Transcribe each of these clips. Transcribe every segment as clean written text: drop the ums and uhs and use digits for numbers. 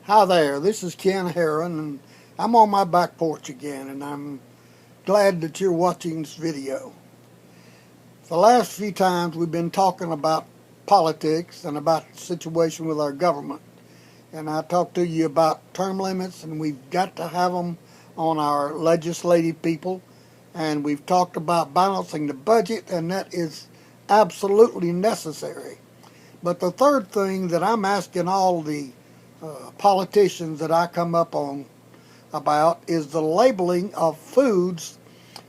Hi there, this is Ken Heron, and I'm on my back porch again, and I'm glad that you're watching this video. The last few times we've been talking about politics and about the situation with our government, and I talked to you about term limits, and we've got to have them on our legislative people, and we've talked about balancing the budget, and that is absolutely necessary. But the third thing that I'm asking all the politicians that I come up on about is the labeling of foods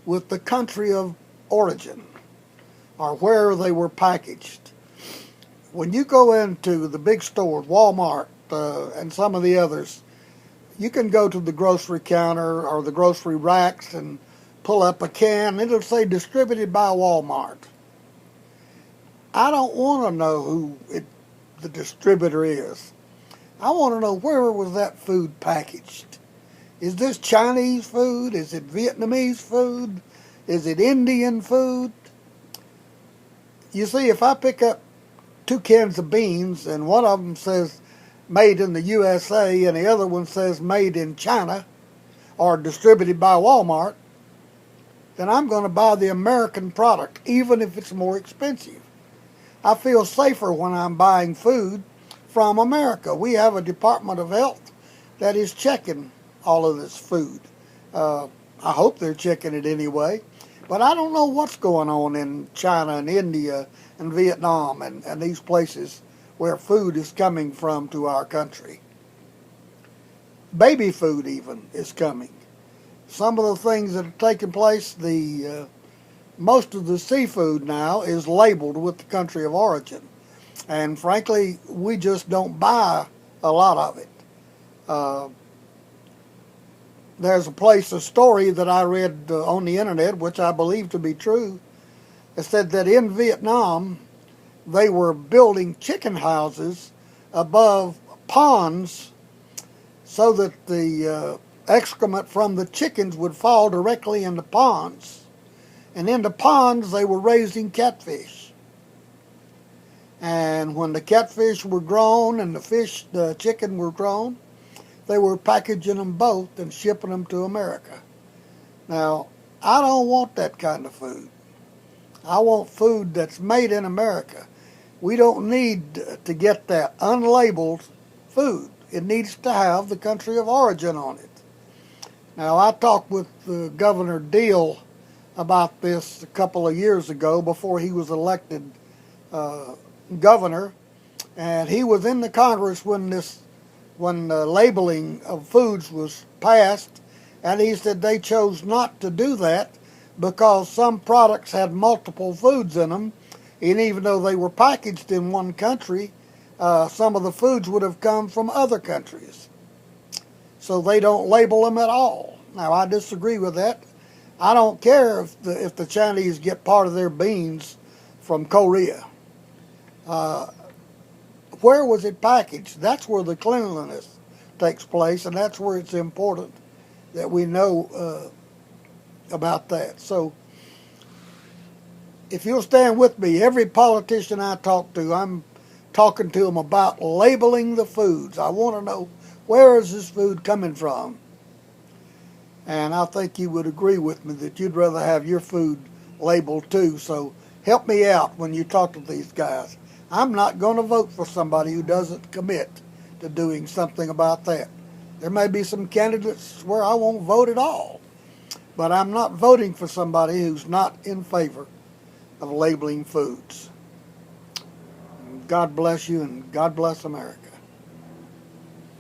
with the country of origin or where they were packaged. When you go into the big stores, Walmart and some of the others, you can go to the grocery counter or the grocery racks and pull up a can. It'll say distributed by Walmart. I don't want to know who the distributor is. I want to know where was that food packaged. Is this Chinese food? Is it Vietnamese food? Is it Indian food? You see, if I pick up 2 cans of beans and one of them says made in the USA and the other one says made in China or distributed by Walmart, then I'm going to buy the American product, even if it's more expensive. I feel safer when I'm buying food from America. We have a Department of Health that is checking all of this food. I hope they're checking it anyway. But I don't know what's going on in China and India and Vietnam and these places where food is coming from to our country. Baby food even is coming. Some of the things that are taking place, most of the seafood now is labeled with the country of origin. And frankly, we just don't buy a lot of it. There's a story that I read on the internet, which I believe to be true. It said that in Vietnam, they were building chicken houses above ponds so that the excrement from the chickens would fall directly into ponds. And in the ponds, they were raising catfish. And when the catfish were grown and the chicken were grown, they were packaging them both and shipping them to America. Now, I don't want that kind of food. I want food that's made in America. We don't need to get that unlabeled food. It needs to have the country of origin on it. Now, I talked with Governor Deal about this a couple of years ago before he was elected governor, and he was in the Congress when labeling of foods was passed, and he said they chose not to do that because some products had multiple foods in them, and even though they were packaged in one country, some of the foods would have come from other countries. So they don't label them at all. Now, I disagree with that. I don't care if the Chinese get part of their beans from Korea. Where was it packaged? That's where the cleanliness takes place, and that's where it's important that we know about that. So if you'll stand with me, every politician I talk to, I'm talking to them about labeling the foods. I want to know, where is this food coming from? And I think you would agree with me that you'd rather have your food labeled too. So help me out when you talk to these guys. I'm not going to vote for somebody who doesn't commit to doing something about that. There may be some candidates where I won't vote at all, but I'm not voting for somebody who's not in favor of labeling foods. God bless you, and God bless America.